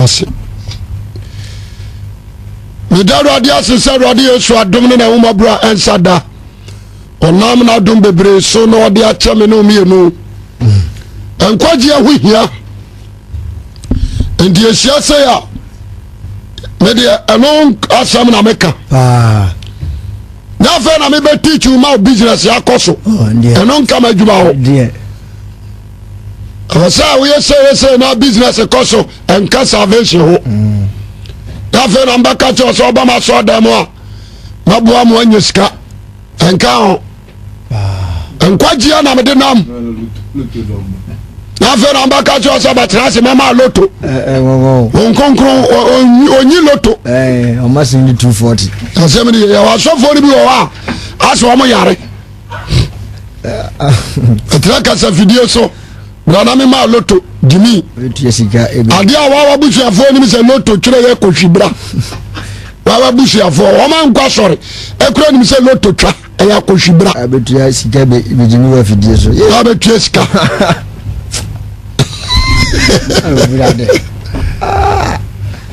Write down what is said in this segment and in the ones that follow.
ase me da rodi ase se rodi Yesu adom ne na humabra ensada onam na adom bebre so no odi acha me no mienu enkwaji ahuhia ndi esia se ya me de eno asam na meka na fe na me be teach you my business yakoso eno nka ma djuma ho asa we say na business koso enka salvation ho na fe na mbaka cho so ba ma so da mo a maboa mo anyesika enka ho enkwaji na me de nam na fe na mbaka cho so ba trase mama loto onkonkron onyi loto o masin 240 asemni ya wa so fori bi o wa aso mo yare etraka sa video so brana me ma loto dimi yesika ade a wa busu afo ni se loto twere ye kohwibra wa busu afo o ma nkwa sori ekura ni se loto twa ya kohwibra abetu ya sika be jimi wa fidie so ya betu ya sika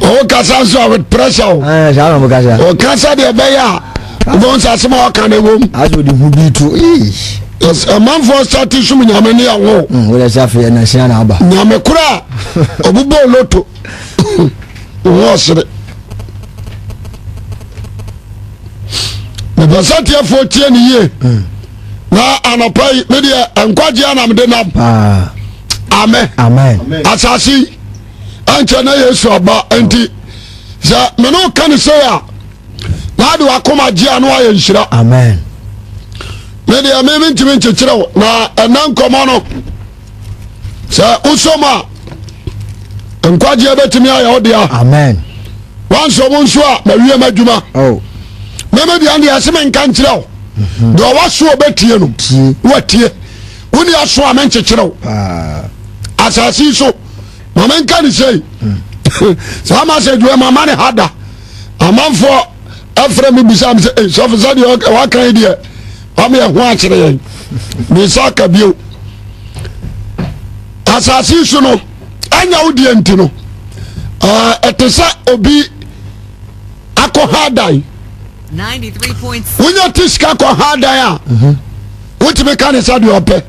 o kasa so with pressure ja no kasa o kasa de be ya bon sa se ma kan ewom aso de hubi to yes a man for start sum nyame ne yawo wala safi na sia na aba nyame kura obubo loto wo sere me basati afo tie ni ye na anapai me de enkwaje anam de na amen asasi anche na Yesu aba enti za me no kan say ya na de wakoma je anu aye nhira amen me de ameme ntimi nchechirawo na enan komo no sa usoma enkwaje betimi aye odia amen wanso mo nso a na wie madwuma oh meme de ande aseme nka nchirawo do waso obetie no watie woni aso a men nchechirawo asasi so mama nka ni sei sama se duwe mama ne hada amanfo afra mi bisam se so for said wa kan die ame ho a kire yen mi saka bio asasi so no anya wodi enti no etesa obi akọ hadai 93.6 wonya tiska akọ hadai a wuti me kan sa de ope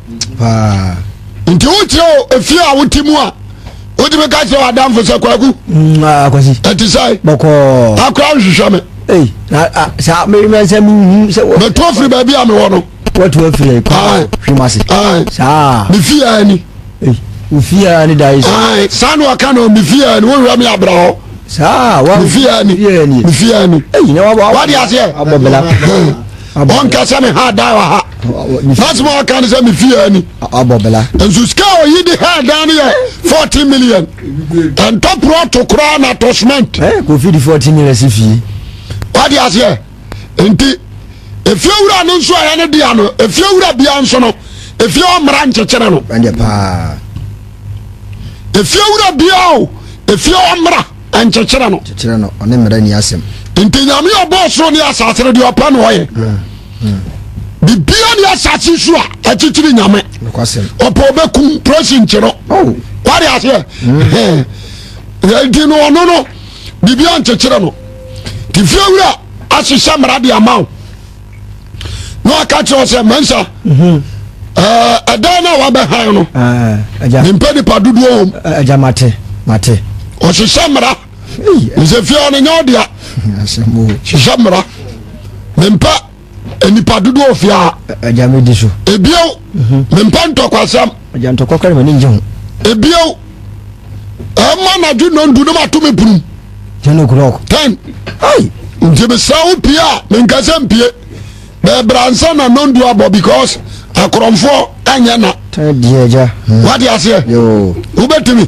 nti wuti o efia a wuti mu a wuti me ka se adam fo se kwagu akwasi etisai boko akra nhwehwe me sa me se mi se me to free baby am wo no what we feel hwimase sa me fia ani u fia ni dai sanu aka no me fia ani wo wura me abra ho sa wa me fia ani na wa di ase abobela on ka se me ha da wa ha that's more can say me fia ani abobela ensu ska o yi di ha da ni 40 million and top road to crown attachment ko fi di 40 million si fi wa di ase enti efiewura no nso ya ne dia no efiewura bia nso no efiewo mra nchechere no ande pa efiewura bia o efiewo mra nchechere no chechere no one mra ni asem enti nyame oboso ni asasere de opa no hoye bibia ni asasi so a achichiri nyame kwasem opa obekum pressing chero wa di ase enti no no bibia nchechere no tifiewura asisa mra de amount no akacho se mensa adana wa be han no nimpedi padudu o aja mate o se samra nse fie on nyodia asemo samra nimpa enipa dudu o fia aja me diso ebio nimpa ntokwasam aja ntokwa mani nje ho ebio ama na du no ndu no matumi prum 10 o'clock 10 ai njebe sawo pia menkasem pie be bransa na nondu abo because akromfo anya na tadieja what you say yo ubetimi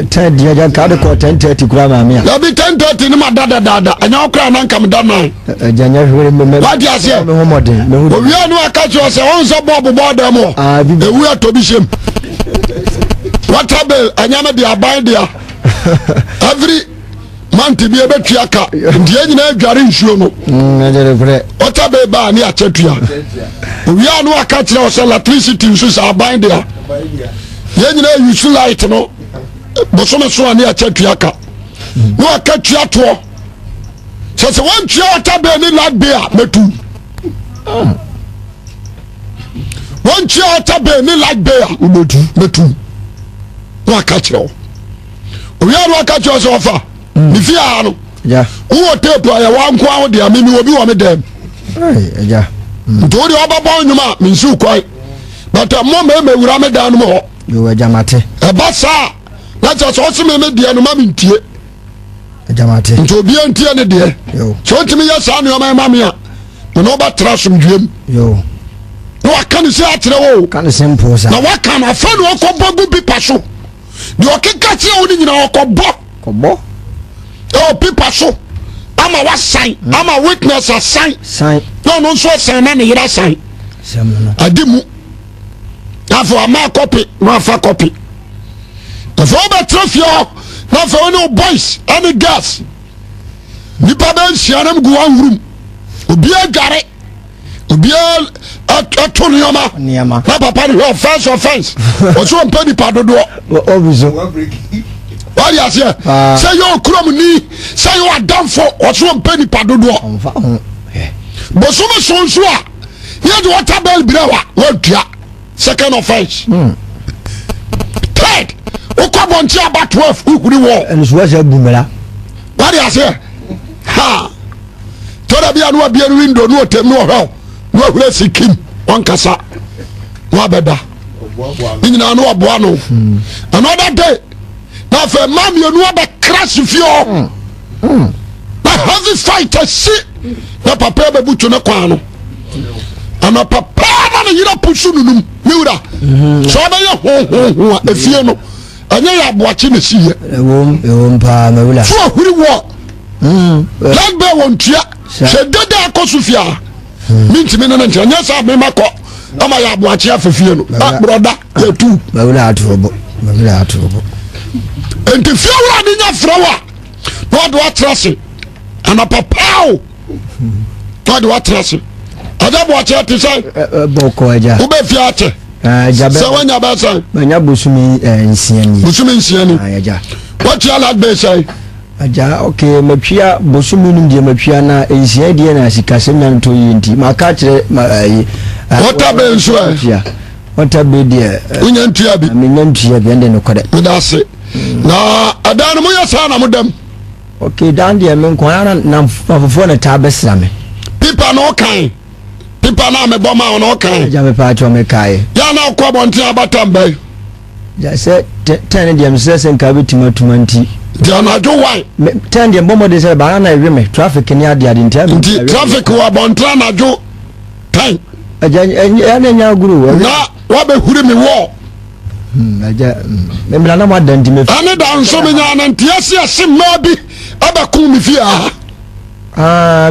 tadieja ka de ko 10:30 kura ma me ya bi 10:30 ni ma dada anya okra na nkam da man janya hwere me what you say me ho modern me ho owi anu akacho se won so bob da mo ewu atobi shem water bill anya me dia buy dia every month bi ebetua ka ndie nyina adware nsuo no ngere pre water bill ba ni achetua owi anu akacho se electricity nso sa buy dia ye nyina use light no bosome so ani achetua ka no akatua to se wan tua watabe ni light beer metu wan tua watabe ni light beer metu no akachiro owi anu akachiro so fa ni fi anu ja wo tape aya wan kwa wo de amini obi wo me dem ja ntori obaba nyuma minsu kwai but mo me wura me dan mo yo jamate e ba sa na just so me de no ma mintie jamate nti obi antie ne de yo so timi ya sa no ma me a no ba trasum dwem yo no akane se atere wo kan simple sa na waka na fa no okobogu pipa so de okeka tie wo ni nyina kobo o pipa so ama wasan ama witness asan no so san na ne yira san semno adimu afo ama copy no afa copy afo ba trafio na fa no boys any gas nipa ben sianam gu one room obi agare obi atonioma niama na papa no offense o so mpani padodo obizo wari ase say yo krom ni say yo adamfo o so mpani padodo onfa bosomo sonso a ye de water bell brawa wadua second offense third ukobonti about 12 ukuri wo en so wa bumela wari ase ha toda bia no bia window no tem no ho no hura sikim wankasa no abeda nyina no aboa no another day na fe mami no aba crash fio na heavy fighter si na papa be butu na kwa no ana papa na yira pusu nunum miura so ba ye ho efie no anya ya aboache na siye ewom pa mawula so huri wo lagbe wontua se dede akosufia mintimi na ntia nya sa me mako ama ya aboache afefie no broda ya tu mawula atubo enti fiawra ni nya frawa no do atrase ana papao to do atrase ada boache te sai boko aja ube fiate jabe se wanya ba sai manya busumi nsiani aja what you like be sai aja okay mapia busumi num die mapia na nsia die na sikasem na nto yinti maka kire what be nso ya what be die unya ntua bi menya ntua bi ende no kode medase na adana mo yasa na modam okay dan die men ko na fafofo na tabesra me pipa no kan pipa na me boma no kan ja me pa cho me kai ya na ko bonti abatambe ja se ten die msese nka betima tumanti ja na jo why ten die bomo de se ba na ewe me traffic ni ade ade ntia nti traffic wa bontra na jo time aja na nya guru na wa be huri mi wo aja me mla na ma danti me ane da nso me nya na ntia se asemma bi abaku mi fi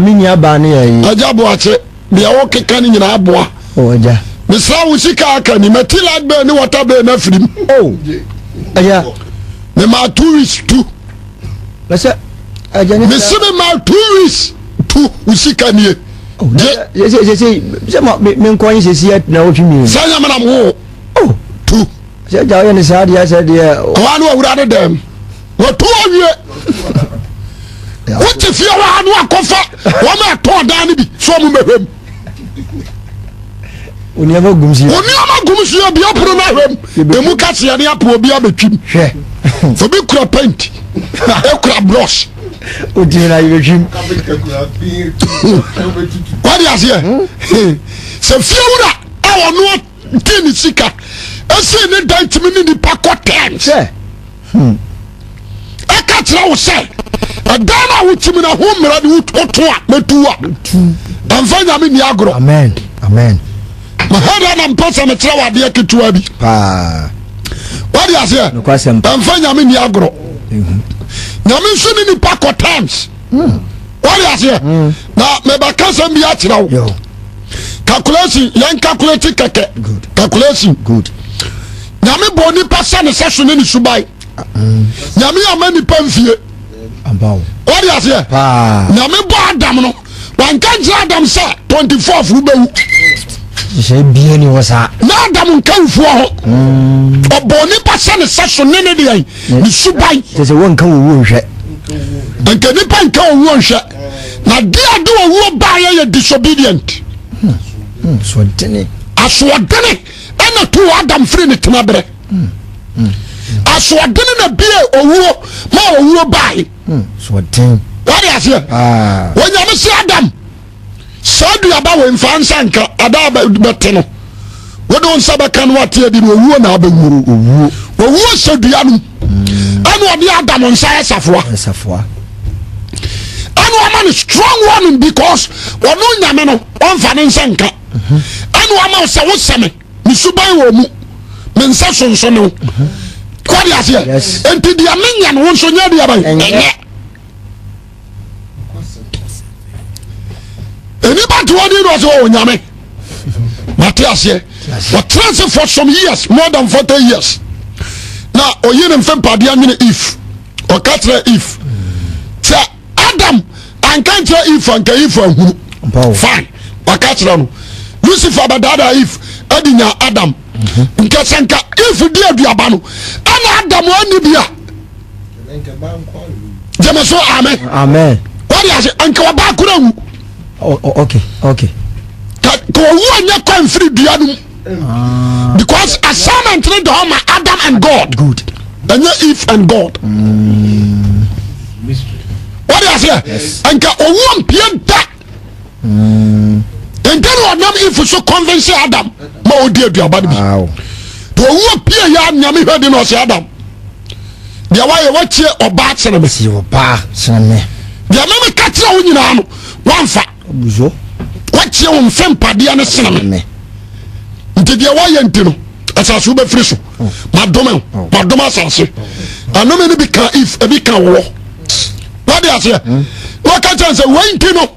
mini aba ne yayi aja boache bia wo keka ni nyina aboa aja misra wo sika aka ni metila gbe ni water be na firim aja me ma tourist tu lasa aja ni me se me ma tourist tu usika ni je me nko yin sesi na wo twimi sanya mana mo tu je ja yo ni saadi ya saadi ya wa no awura de dem wo tu awie what if you are no akofa wo ma to dan ni bi so mu mehwem oni ama gumsi bi apro na hwem e mu ka se ne apo obi abetwim hwe so bi kura paint e kura brush o di na yewim what you say se fiura e wo no tin sika e se ne dan timi ni pa times aka tira wo se adana wo timi na ho mra de woto a metuwa amfanya me ni agro amen mahara na mpasa me tira wade aketuwa bi pa what you say no kwasem amfanya me ni agro nyame so ni pa times what you say na me ba kasa bi a tira wo calculation yan calculate keke calculation good nyame bo ni pasa ne seso ne subai nyame amani pamfie ambao what you say nyame bo adam no wan kan jira adam sa 24 fu bewu je bien ni wasa na adam kan fu ho obo ni pasa ne seso ne de yan ni subai se won kan wo hwe Enke nipa nka owuo nhwe na dia do owuo ba ye disobedient so dene asodene ena to Adam free ne tenabre asodene na bie owuo ma owuo bai so dene what is here when you see Adam sadu aba we mfa nsanka ada beteno we don sabaka no atie di owuo na abewuru owuo sadua no anu odi Adam nsa safoa anu ama strong one because wonu nyame no onfa ne nsanka anu ama se wo seme ni suban wo mu me nsa sonso no kwadi asie enti dia menya no wonso nya dia ban enye anybody who knows oh nyame Matthias here what transfer for some years more than 40 years now oyin mfem padia nyine if or katra if say Adam and can't if and if fine wakatra no Lucifer badada if adinya Adam nkasanka if dia duaba no ana Adam wani bia jamaso amen what is anka waba kura okay ko wanya kon free duanum because assignment to the home Adam and God good and Eve and God what is here anka owon pienta enten onam if so convince Adam ma odi aduaba bi to owon pia ya nyame hwede no se Adam dia waye watie oba tsene me oba tsene dia me katra wo nyina no wanfa buzo watie wo mfem padia ne tsene me nti dia waye ntino asasu be firi so madoma asase anome ne bi ka if e bi ka wo what dey say what can say when ntino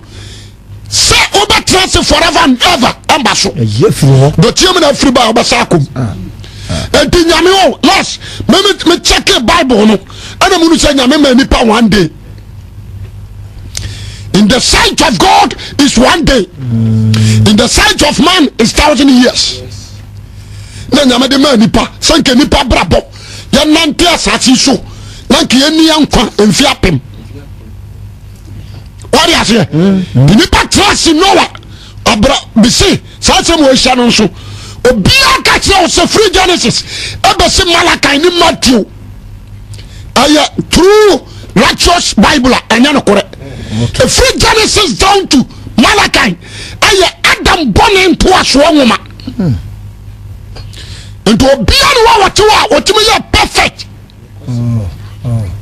say oba trust forever and ever ambaso ye firi do tie me na firi ba oba sakom enti nyame o last me check the Bible no ana munu say nyame ma nipa one day in the sight of God is one day in the sight of man is 1,000 years na nyame de ma nipa sanke nipa brabo ya nante asasi so nanke eni ankwa emfi apem what you say nipa trust Noah abra bisi sase mo ehia no so obia ka kire o se free Genesis ebese Malachi ni Matthew aya true righteous Bible anya no kore free Genesis down to Malachi aya Adam born into aso nwoma into obia no what me perfect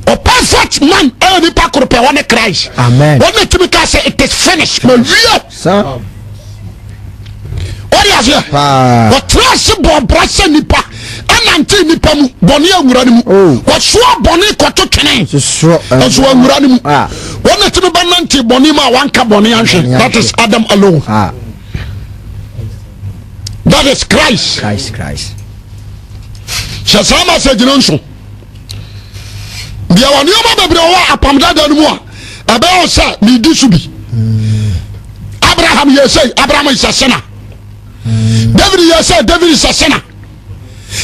a perfect man any pakoro pe one Christ amen when it me ka say it is finished my real sir what is here what trust bo brasa nipa anante nipa mu boni awura ni mu what so boni kwato twene so awura ni mu when it me banante boni ma wanka boni anhwe that is Adam alone that is Christ shasama se jinonso dia wani oma bebre wa apamdada no mu a abe o sa ni disubi Abraham yesay Abraham is a sinner David yesay David is a sinner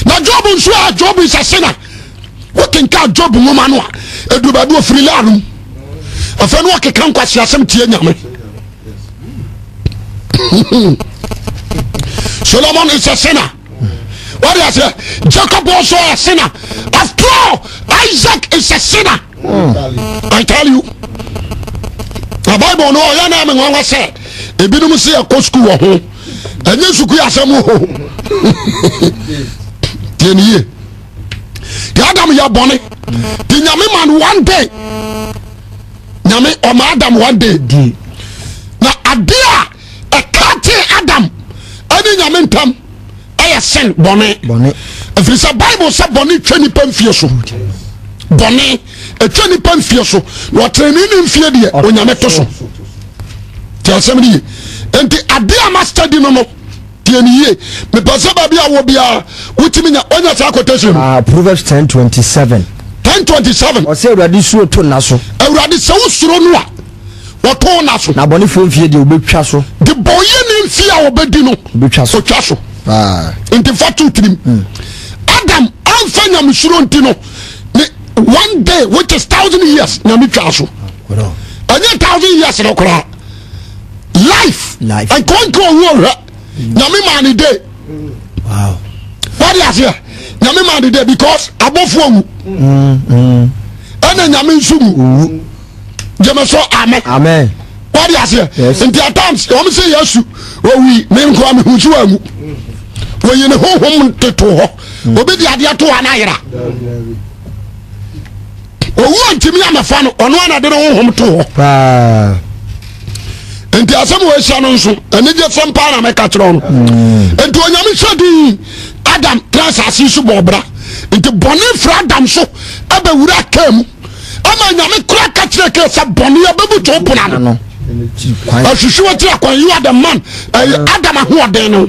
na Job nso a Job is a sinner working ka Job ngoma no a edubadu ofiri lanu afa no ke kan kwasi asem tie nyame Solomon is a sinner. What is it? Jacob also a sinner. After all, Isaac is a sinner. I tell you. The Bible no ya na me nwa say e bi no say a school wo ho. Anya suku asem ho. Tieniye. The Adam ya bone. The nyame man one day. Nyame o ma Adam one day. Na adia a kate Adam. Ani nyame ntam aya sen bone afiri sa Bible sa bone twani pamfie so bone twani pamfie so no treni ni mfie de onyame to so ti asem ni enti ade a master di no no tieniye me pasa ba bia wo bia wutimi nya onya sa quotation Proverbs 10:27 o se urade suo to na so urade se wo suro no a woto na so na bone fo mfie de obetwa so de boye ni mfie a obedi no obetwa so twa so enti fatu trim Adam amfa nyam suro ntino one day which is 1,000 years nyame twa so anya 1,000 years no kora life and conquer war nyame man day wow what is here nyame man day because abofo wu ana nyame nsumu jema so amen what is here in the times o me say yesu o wi me nko am huju amu wo yene honhom teto ho obi di ade ato anayira owu antimi amafa no ono ana de honhom to ho enti asem wo ehia no nso ene je sempa na meka kiro no enti onyame hwedi Adam transasi so bobra enti bone fra Adam so abawura kam ama nyame kura ka kire ke sa bone ababu to pona no ahwehwe ti akwan you are the man Adam ahoden no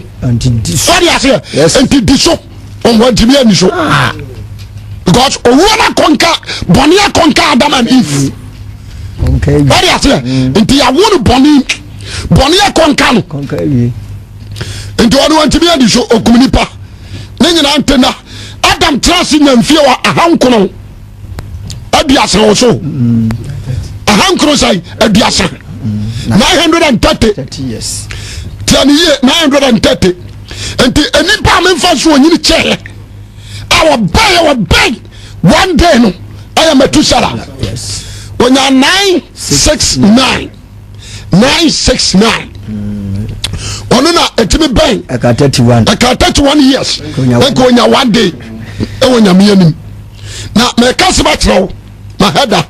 sorry ase enti di so on wa jimi ani so because owona konka bone konka Adam and Eve okay what you say enti ya wonu bone konka no enti wonu antimi adi so okumnipa ne nyina antena Adam trasi nyamfie wa ahankono abiasa wo so ahankono sai abiasa 930 years tiani ye 930 enti enipa memfa so onyini che our bay one day no I am a tusala yes when you are 969 onuna etimi bay aka 31 years when you one day e wonya mianim na me kaseba tro ma heda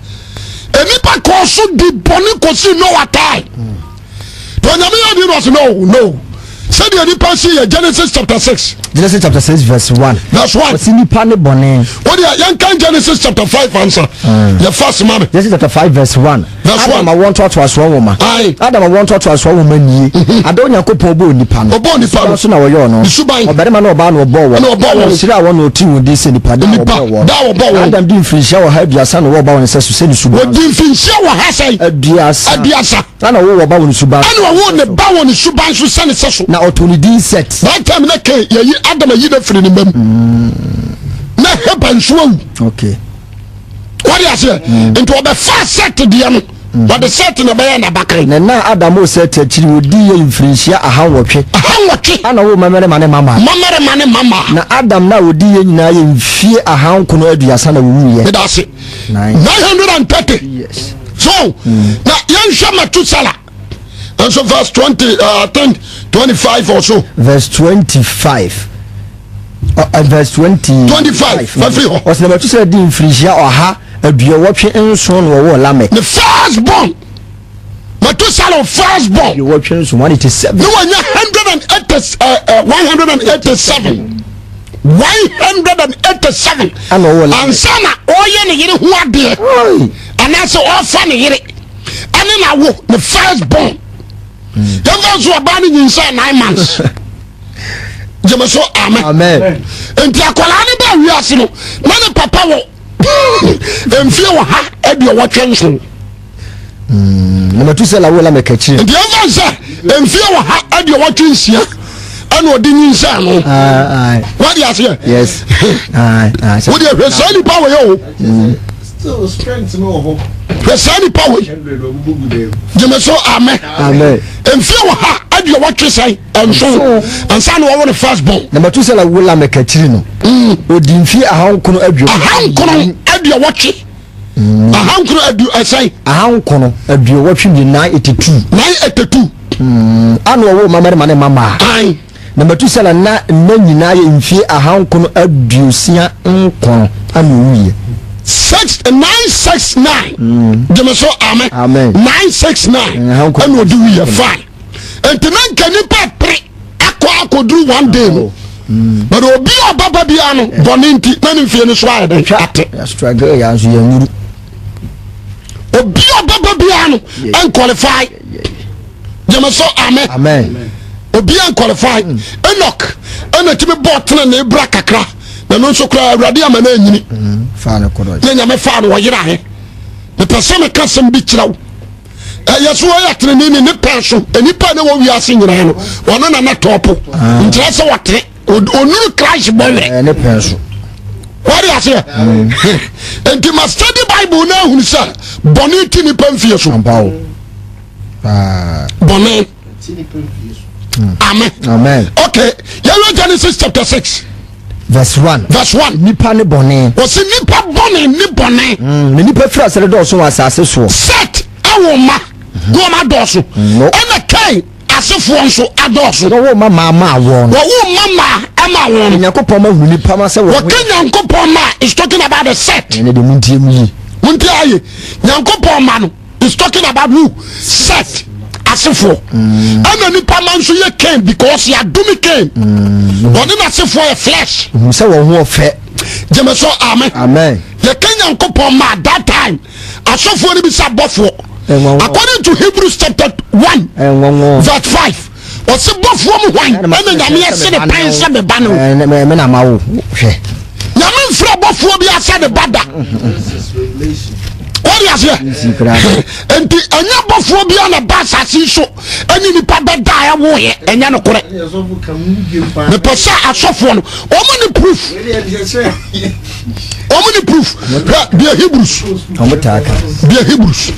enipa ko so di boni ko si no watai to nyame yadi no said the enipa si Genesis chapter 6 verse 1 what's in the bone what you can Genesis chapter 5 answer your first man Genesis chapter 5 verse 1 Adam I want to was one woman Adam I want to was one woman yi adon yakopon bo nipa no so na wo yo no obarima na oba na obo wo sira wo no tin wo di se nipa da obo Adam din finhia wo ha aduasa na wo ba wo se so se ni suba wo din finhia wo ha sai aduasa na wo ba wo ni suba na wo ne ba wo ni suba so se ni se so na otoni din set that time na ke yi Adam yi na firi ni mam na heba nsuo okay what you say into the first set dia no what the set na be na bakan na Adam o set achiri odi ye mfrinhia ahanwotwe ana wo mamere mane mama na Adam na odi ye nyina ye mfie ahankono aduasa na wo ye that's it 930 yes so na yansha matusala and so verse 20 I think 25 or so verse 25 verse 25 was number 2 said in Frisia or ha a beer watching and son or Lamech the firstborn Matusala firstborn you watching 187 no 187 and sana oye ne yire ho ade and so ofa ne yire ane na wo the firstborn don't go about it inside 9 months Jemeso amen enti akola ne ba wiase no na ne papa wo emfie wo ha e de wo twenso na Matusala wo Lamech akire enti ava se emfie wo ha e de wo twensia ana odi nyinsa no what you say yes what you say ni power yo still strength no ho presani power Jemeso amen emfie wo ha ade wo twesai enso ansa no wo ne firstborn na Matusala wo Lamech akire no odi mfie ahankono adwo ahankono ade wo twe ahankono adu asai ahankono adwo wo twe 982 ana wo mamere mane mama na Matusala na nyina ye mfie ahankono aduosia nkono ana wiye 969 Jemeso amen 969 and do we fine and to nan can you pre akwa do one day no but obi obaba bia no boninti na mfie no so ayede ate struggle ya so ya nyuru obi obaba bia no and qualify Jemeso amen obi and qualify Enoch and timi bot na e bra kakra na no so kra awrade amana anyini fa na kodo na nyame fa no yira he the person kasem bi kirawo yeso ya treni ni penso enipa na wo wiase nyina no wono na topo ntira se wote onuru crash bowe ne penso What do you say? And you must study Bible now, who say, Bonnie Tini Penfius. Bonnie. Amen. Amen. Okay. Genesis chapter 6. Verse 1. Verse 1. Nipa ne bone. Was nipa bone ni bone. Me nipa fra se do so asase so. Set awoma. Go ma do so. Ena kai asefo nso adoso. No wo mama awon. Wo mama ama awon. Yakopon ma hu nipa ma se wo. Yakopon ma is talking about the set. Ene de muntie mu yi. Muntie aye. Yakopon ma no is talking about who? Set. Asefo. Ana nipa man so ye came because ya do me came. Oni na asefo e flesh. Se wo ho fe. Jeme so amen. Amen. Ye Kenyan kopon ma that time. Asefo ni bi sa bofo. According to Hebrews chapter 1 verse 5. Ose bofo mu hwan. Ana nyame ye se ne pan se me ba no. Me na ma wo. Hwe. Nyame mfra bofo bi asa de bada. What is here? And the anya bofo bi ana basa so any nipa beda ya wo ye enya no kore me pesa asofo no omuni proof be Hebrews be Hebrews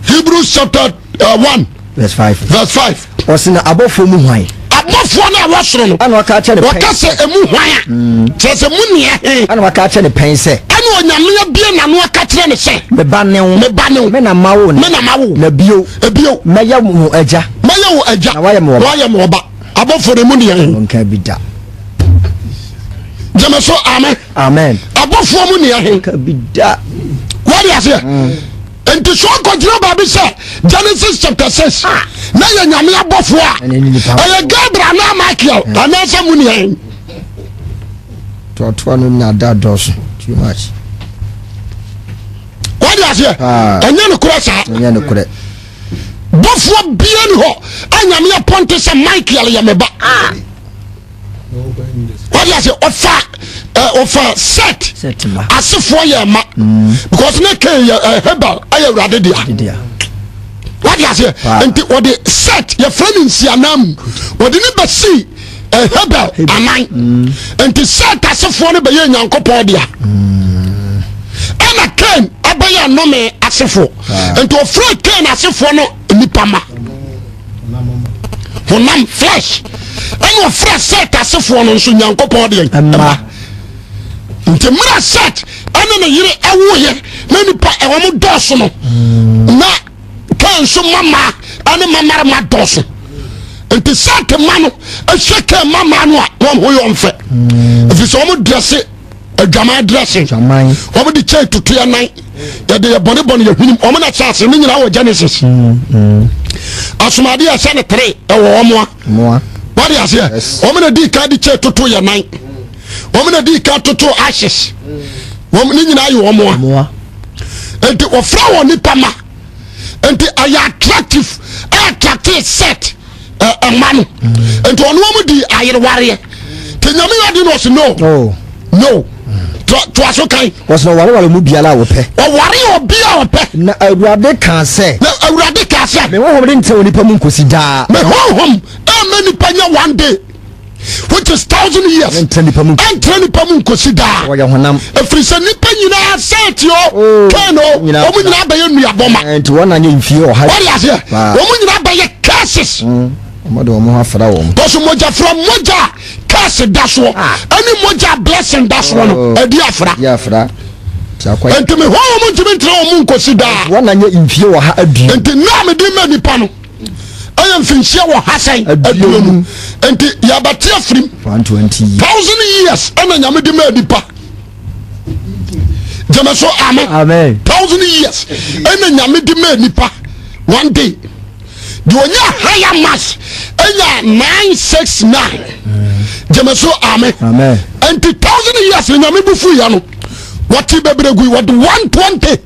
Hebrews chapter 1 verse 5 osina abofo mu hwan abofo na wasoro no ana waka che ne pen waka se emu hwan a se mu ne ana waka che ne pen se ana onyame bie na no waka che ne se me ba ne wo me na mawo na bio meya mu agya na waye mo ba abofo ne mu ne nka bi da jama so amen abofo mu ne nka bi da what is here and to show continue Bible say Genesis chapter 6 na ya nyame abofo a e Gabriel na Michael ana se mu ne to no na da dos too much what is here anya no kura sa anya no kura bofo bia ni ho anyame aponte se Michael ya meba what is here offer set asifo ya ma because na can Hebel ayawrade dia what is here enti what the set your friend in Sianam what the be see Hebel anan enti set asifo no be ye Nyankopon dia ana can abaya no me asifo enti ofra can asifo no nipa ma honam flesh and ofra set asifo no nso Nyankopon dia ma nti mura set ana na yire awo ye na nipa ewo mu doso no na kan so mama ana mamara ma doso nti set ma no ehweka mama no a wo ho yo mfe if so mu dresse adwama dressing wo mu di che tutu ya nan ya de bone ya hwinim wo mu na chance ni nyina wo Genesis asumade ya se ne 3 ewo mo what is here wo mu na di ka di che tutu ya nan woman di ka toto ashes woman ni nyina ayo omo enti ofra won nipa ma enti aya attractive set manu enti ono mo di ayirware te nyame yadi no so no to aso kai was no ware mu biala wo pe o ware obia wo pe na awurade kan se me ho de nte nipa mu nkosi da me ho e nipa nya one day which is 1,000 years Anthony Pamun consider if it's a nipa nyina set yo keno omu nyina ba ye nua boma and one anya mfie o ha what is here omu nyina ba ye curses omodo omo afra wo to moja from moja curse daso any moja blessing daso no edi afra enti me ho omu ntimi ntra omu consider one anya mfie o ha adu enti na me di ma nipa no I am finishing what Hassan Adulum and Yabatia Frim 120,000 years and then Yamadi Medipa Jamaso Amen 1,000 years and then Yamadi Medipa one day. Do you higher mass and 969 Jamaso Amen and 2,000 years in Yamibu Fuyano what you baby what 120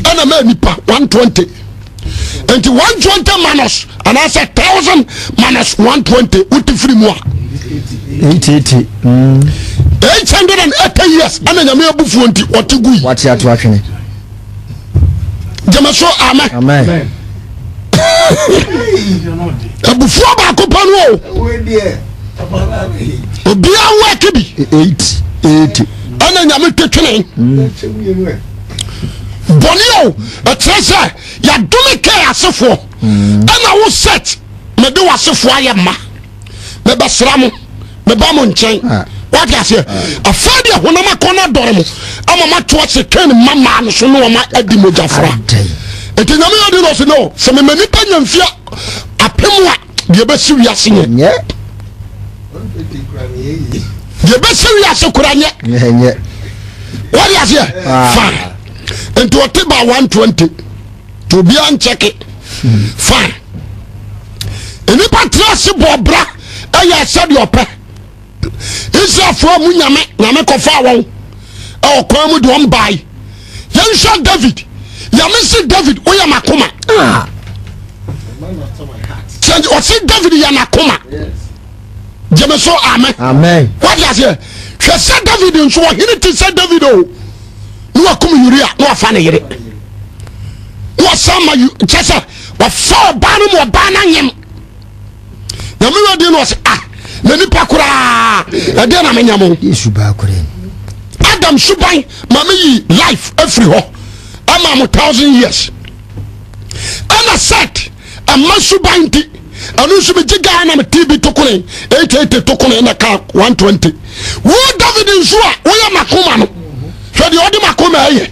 and a Medipa 120. And 120 minus and I said 1,000 minus 120 uti free more 880 880 years and then you bufu onti otigui what you to actually Jamaso amen bufu ba ko panu o obia work bi 80 ana nyame tetwene bonio etrese ya dome ke asefo ana wo set me de wasefo ayema me basramo me ba mo nchen what you say afade honama kona dore mo ama mato ase ken mama no so no ma adi mojafra enti nyame yodi no so no se me nipa nyamfia apemwa de be si wiase nye de be si wiase kuranye nye what you say fine enti what about 120 to be uncheck fine eni patrasi bobra aya said your pe isa for mu nyame kofa won e okwan mu de on bai yensha David yamisi David oya makoma change o see David ya makoma jemeso amen what you say she said David nso hini ti said David o no akum Uria no afa na yere no sama you chesa wa fa ba no mo ba na nyem nyame wadi no say na nipa kura ade na menyamo yesu ba kura Adam suban mama yi life every ho ama mo 1000 years ana set ama suban ti anu su be giga na me TB tokone 88 tokone na ka 120 wo David nsuwa wo ya makoma no hwede odi makoma aye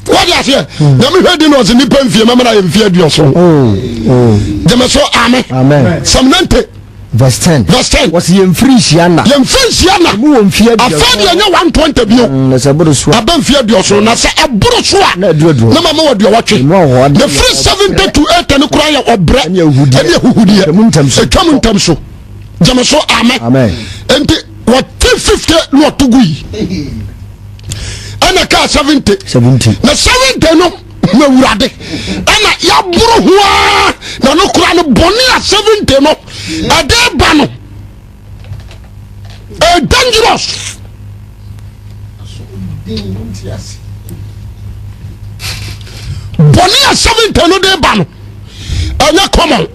what you say na me hwede no se nipa mfie mama na ye mfie aduoso demeso amen Psalm 90 verse 10 was yem free shiana mu won fie dia afade anya 120 bio na se buru so aban fie dia so na se eburu so a na mama wadu watwe the free 70 to 80 ne kura ya obre ene huhudie etwam ntam so jama so amen enti what 50 no tugui ana ka 70 na 70 no na wurade ana ya buru hoa na no kura no boni a 70 no ade ba no dangerous boni a 70 no de ba no anya common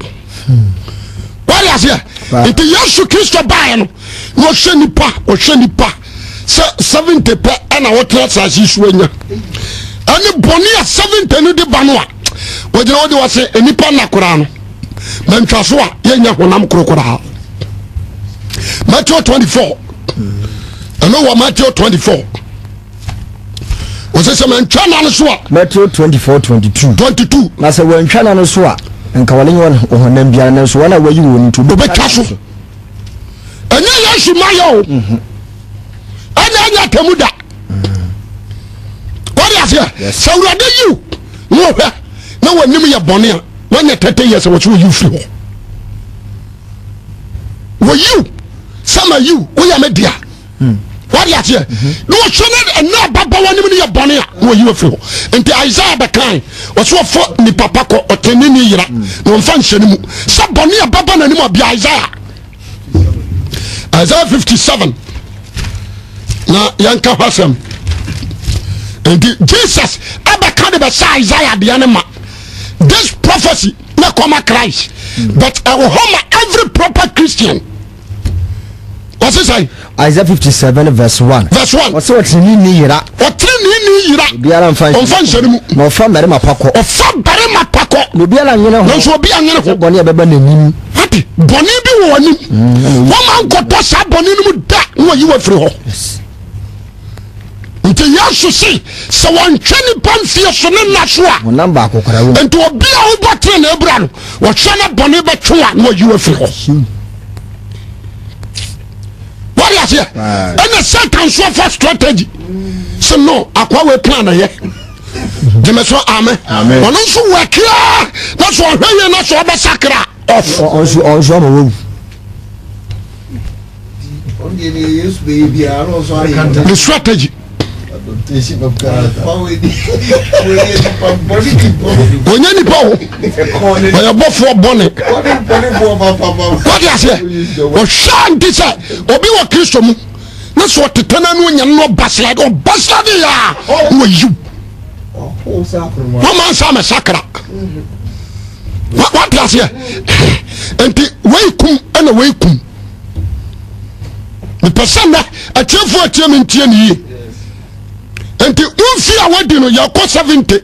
what you say it Yesu Kristo ba no no hwe nipa 70 pe ana wotra sashi suanya ani boni a 70 no de ba no a wodi wodi wase enipa na kura no mentwa so a yenya honam krokora Matthew 24 ano wa Matthew 24 wose se mentwa na so a Matthew 24:22 na se wantwa na so a nka wale nyon honam bia na so wala wayi won ntu do betwa so anya Yesu mayo anya temuda what you say sawrade you no hwa na wanim ye bone a wanya 30 years what you free were you some of you we are media what you say no chone and na baba wanim ne ye bone a were you free enti Isaiah the kind was so for ni papa ko oteni ni yira no mfa nhye mu so bone a baba na ni mo bia Isaiah 57 na yanka hasam and Jesus abaka de be Isaiah de anema this prophecy na come Christ but every proper Christian what's it say Isaiah 57 verse 1 what's what ni yira biara mfa nshanimu no fa mere mapako no biara nyene ho no so bi anyene ho boni ebeba nanim ati boni bi wo anim wo man koto sa boni num da wo yi wa firi ho nti Yesu se wantwani pamfie so ne na so a namba akokora wo nti obi a wo botre na ebra no wo hwana boni be twa na wo yi wa firi ho what you say and the second so for strategy so no akwa we plan na ye demeso amen ono so wakira na so hweye na so be sakra off onso mo wo the strategy onye nipa ho oya bofo bone what you say o shanti say obi wa Kristo mu na so tetana no nya no baslide o baslide ya wo you mama sa me sakra what you say enti weikum ana weikum me person na atiefo atie me ntie ne yi enti unfi a wadi no yakọ 70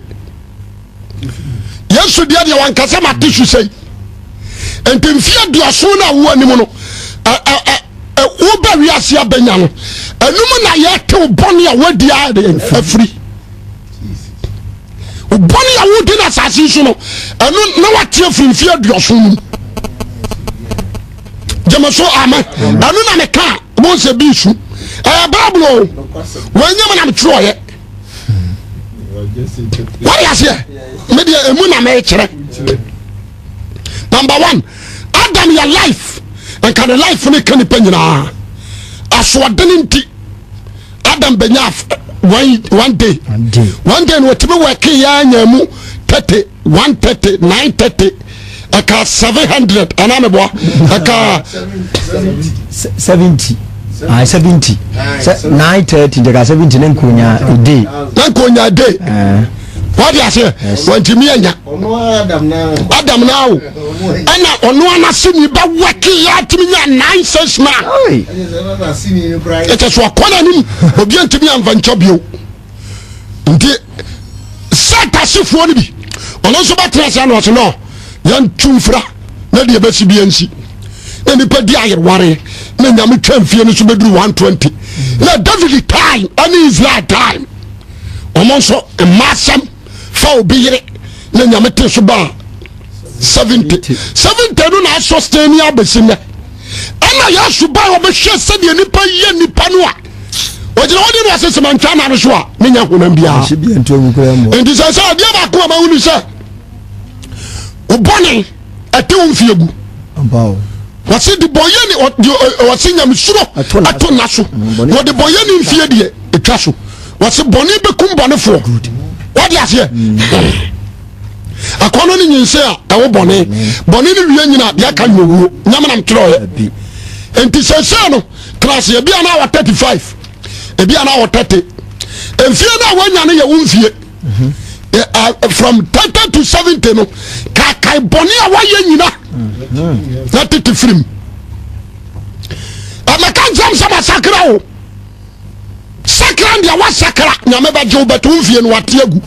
yesu dia de wankasa matishu sei enti mfia duaso na wo anim no wo ba wi ase abanya no enum na ye te boni a wadi afri boni a wodi na sase so no enu na watie frimfia duaso no jamaso amen enu na me ka mo se bisu bible wanyama na mtroye what is here media emu na me kire number 1 Adam your life and can life ne kan panyina asodene nti Adam benya one day no tibe work ya nyamu 30 130 930 aka 700 aname bo aka 70 70 930 daga 70 nenkonya a day what you say want me anya Adam now ana ono anasini ba waki ya timinya 9 6 ma ete so akona nim obi antimi anvancha bio ndi sata sifo ni bi ono so ba trasa no so no yan tumfra na de besi bi ansi eni pa di ayer ware na nyame twamfie no so beduru 120 na David time ani Israel time omo so masam fa obire na nyame te so ba 70 no na sustain ya besime ana ya suba obehwe se de nipa ye nipa no a ojira wodi no asese mantwa na no so a menya honam bia enti se se dia ba ko ma wunu se obone ate umfiegu ambao wasi di boye ni wasi nyam suro ato naso wo di boye ni mfie die etwa so wasi boni bekum bonefo what you say akono ni nyinse a ewo boni ni wie nyina ya ka nyowu nyama na mtro enti sese no class e bia na wa 35 e bia na wa 30 emfie na wanya ne ye wumfie from 30 to 70 no kai boni a waye nyina na titi film amakan jam sama sakra o sakra ndia wa sakra nyame ba jo beto mfie no wate agu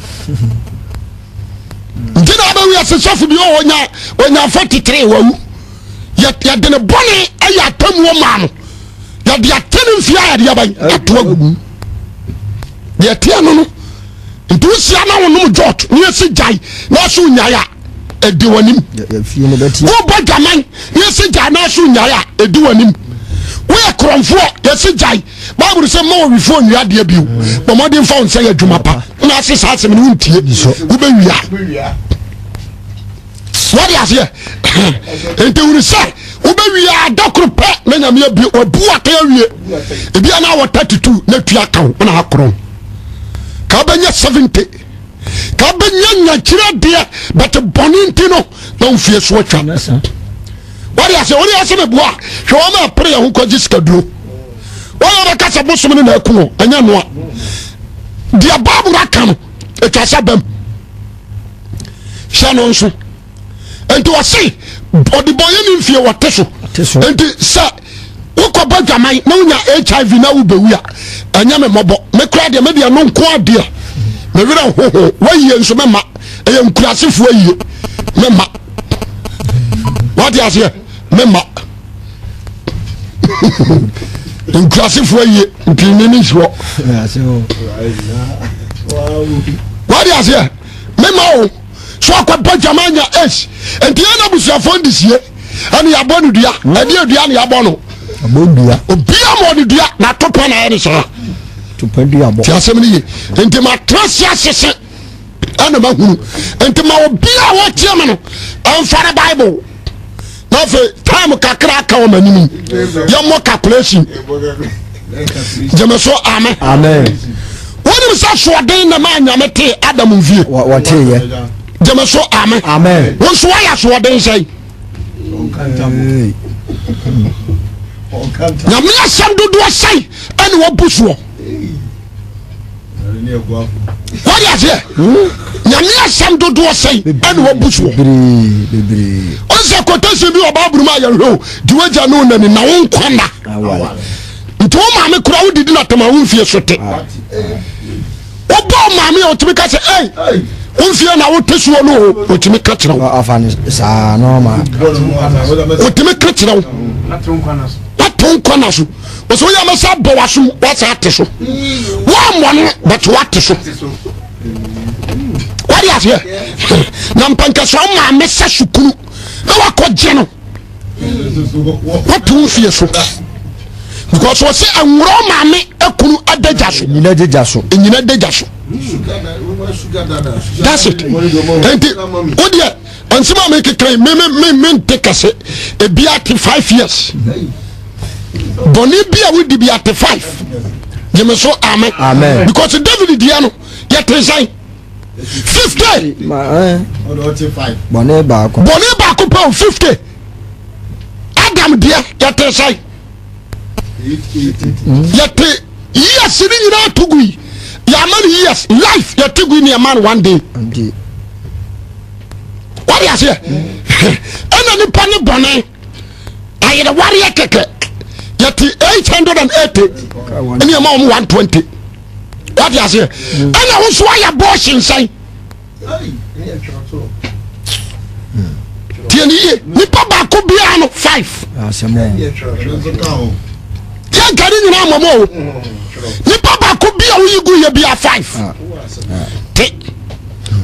ndina ba wi asesofu bi o nya 43 wawu ya de ne boni aya tamu ma no ya de atene mfie aya de ba ato agu de tia no ntusia na wonu jot ni esi jai na so nyaya ediwanim wo bagaman yesi jai na so nyaya ediwanim we kromfo yesi jai bible say mo we phone wi ade biu bo modern phone say adwuma pa na asesa asem ni untie wo be wia what you say ente uri say wo be wia adokro pe na nyame bi obu aka wie ebi ana wo 32 na tua kan na akron ka benya 70 ka benya nya kire de but boninti no don fie so atwa what you say me boa hwe wo ma pray ho ko giskaduro wo ba kasa bosom ne na akuo anya noa dia babu raka no etwa sabam hwe no nso enti wasi odiboye ni mfie woteso enti sa woko badwaman na unya HIV na ubewia anya me mobo me kra de me dia no nko ade me wira ho waye nso me ma eye nkurasefo aye me ma what you say me ma nkurasefo aye mpini ni so what you say me ma o so akwa badwaman nya enti na busuafo ndisie ani yabonu dua ade dua na yabono abodua obia mo de dua na topa na ene so topa dua abo ti asem ni enti ma trasia sese ana ma hunu enti ma obia wo tiam no amfara bible na fe time kakra ka o manimi ya mo calculation jamaso amen woni msa so den na ma nyamete adam mvie wate ye jamaso amen won so ya so den sei nyame asam dodo asai ene wo busuo what you say nyame asam dodo asai ene wo busuo onse quotation bi oba buruma ya hwo diwaja no na ni na won kwanda nti wo maame kura wo didi na tama wo mfie sote wo bo maame o timi ka se wo mfie na wo tesuo no o timi ka kira wo afani sa no ma o timi ka kira wo na tonkwa na so o so ya masa bo waso wa sa teso wo mo no but wa teso what is here na mpanka so maame sa sukuru na wa ko je no what to fie so because we say anwuro maame ekunu adaja so nyina deja so that's it and odia onsima make claim me take us e be at 5 years boni bia we be at 5 je me so amen because David diano yet resign 50 boni ba ko pa 50 Adam dia yet resign yet yes ni na tugui ya man yes life yet tugui ni man one day what is here and any pani bonne I the warrior keke yet 880 any amount 120 what is here and I was why abortion say tieni ni papa ko bia no 5 ya gari ni na momo ni papa ko bia wo yigu ye bia 5 te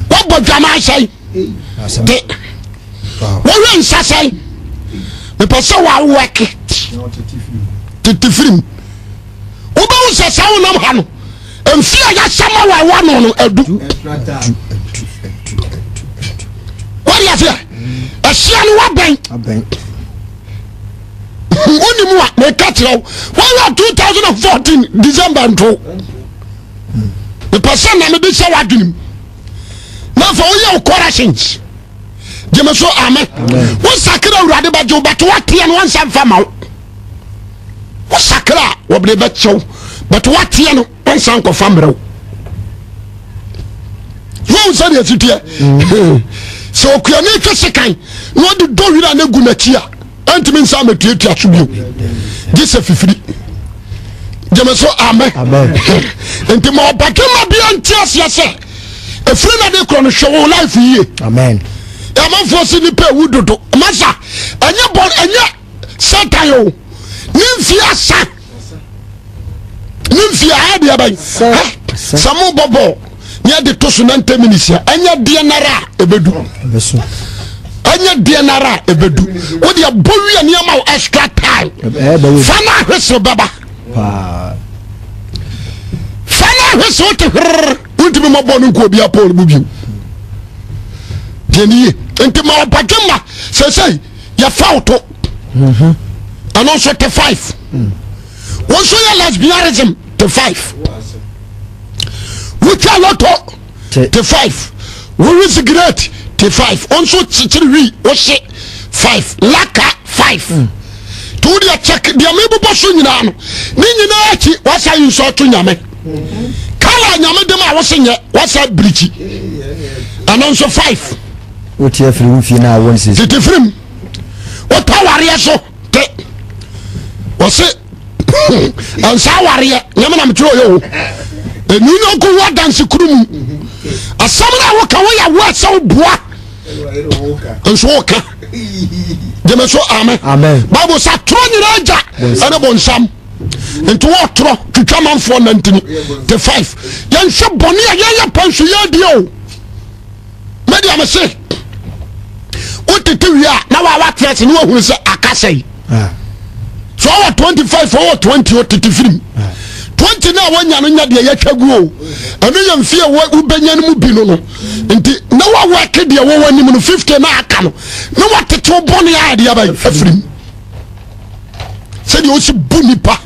wo bodwama sai te wo ren sasai me pese wa work te film wo ba wo sasa wo nam ha no emfia ya sama wa no no adu what ya say asia no wa ben oni mu a me catch now 2014 December ntro the person na me be say wadwunim na for you corrections je me so amen wo sakra urade ba jo but what tie no wan sam fama wo sakra wo ble ba chew but what tie no wan sam ko famra wo say dey sitie so kuani twsekan no de do wira na gu na chia antimi nsa metuatua twubio gese fifiri jeme so amen enti mo bakema bia ntiasia se efiri na de kro no hwe life yie amen ya manfo si ni pe wudodo masa anya bon anya satan yo nimfia sa nimfia ade abai samu bobo nya de to so na 10 minutes anya de nara ebedu beso anya dienara ebedu wo dia bowi aniama extra time fana hweso baba fana hweso te untimi mabo no ko bia Paul bubiu deni enti ma opagema say ya fauto anonso te 5 won so ya lesbianism te 5 wuta loto te 5 wo is great te 5 onso chichiri wo she 5 laka 5 to dia check dia mebu boso nyina no ni nyina achi wasa yinso to nyame kala nyame dem a wo senye wasa brichi anonso 5 wo tie firi wo fie na won sisi te frim wo taware so te wo se ansa ware nyame na mtro yo enu no ko wa dance kurum asamna wo ka wo ya wo asaw boa enso ka jeme so amen bible sa tro nyina aja ene bonsam ento wo tro twitwa manfo nantini te 5 yan hwe boni a ya panso ya dio media me se o tete wi a na wa trust ni wo hu se akasai so 25 or 20 or 33 20 na wanya no nya de ya twagu o anu ya mfie wo ubenya no mu bi no nti na wa work de wo wani mu 50 na aka no na watete obone ya de abai afrim se de o si bunipa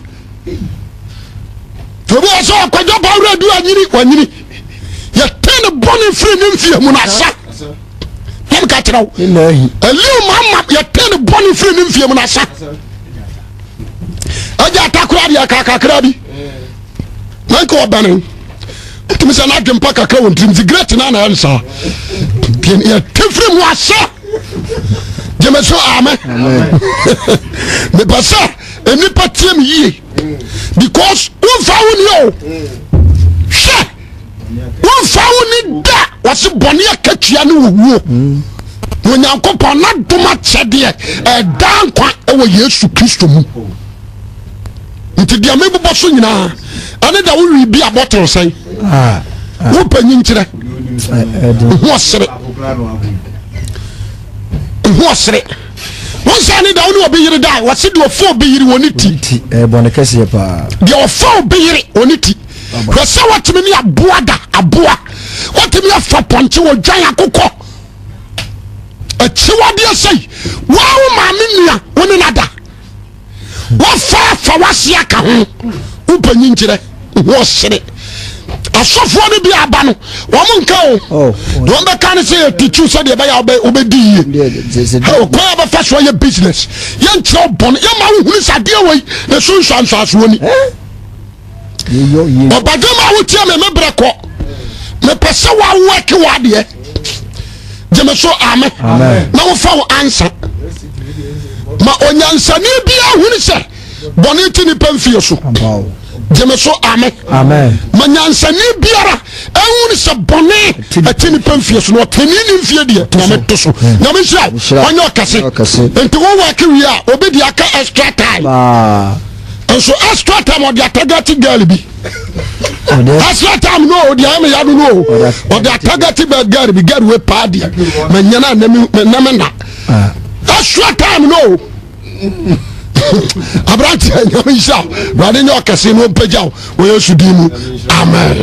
to bo so akwajo ba redu anyiri wanyiri ya ten bone free ni mfie mu na sa hem ka tiraw eliu mama ya ten bone free ni mfie mu na sa aja takura dia kakakra bi nanko obane tumi sa na dwempa kakra won trimzi great na na ansa bien ya tefri mu asa jeme so amen me passa eni patie mi yie because womfa wo ni o hwe womfa wo ni da wase bɔne akatua ne wuo onyankopɔn na doma kyɛdeɛ ɛda nkwa ɛwɔ Yesu Kristo mu nti dia me bobɔ so nyinaa ane da wo wi bi abɔtɔ sɛn wo panyi nkyerɛ ho sere wọ́n sá ni dàwọn ni wọ́n bí yiri dáa wọ́n sì di ọ̀fọ́ òbí yiri wọ́n ní ti. bọ̀nì kẹsì yẹ paa. di ọ̀fọ́ òbí yiri wọ́n ní ti. wọ́n sẹ́ wọ́n ti mi ní aboa da aboa wọ́n ti mi ní afa pọ̀nkye wọ́n dwan akokɔ akyiwadeɛ sɛyi wọ́n awo maame nua wọ́n ní nada wọ́n fa wọ́n asi aka ho wọ́n panyi nkyerɛ wọ́n sere asɔfoɔ no bi aba no wɔn nka o wɔn bɛka ne sɛ yɛ tikyu sɛdeɛ ɛbɛyɛ wobɛdi yie kwan a bɛfa so yɛ business yɛnkyerɛ bɔne yɛma wohunu sɛ adeɛ wɔ yi na so nsuansuasoɔ ni ɔbadwama a wotia me mebrɛ kɔ mepɛ sɛ woawɔke wɔ adeɛ gyeme so ame na wofa wo ansa ma onyansane biara hunu sɛ bɔne ti nipa mfie so gyeme so amen ma nyansani biara ɛhunu sɛ bɔne ati nipa mfie so na ɔtani ne mfie deɛ nyame to so nyame nhyira ɔnyɛ ɔkɛse nti wowɔ ake wie a obi de aka extra time nso extra time ɔde atagati girl bi extra time no ɔde ayɛ me yado no ɔde atagati girl bi girl we paa deɛ manyana nam na extra time no abrante nyame nhyira wade nyɛ ɔkɛse no mpagya wo wɔyɛ sudi mu amen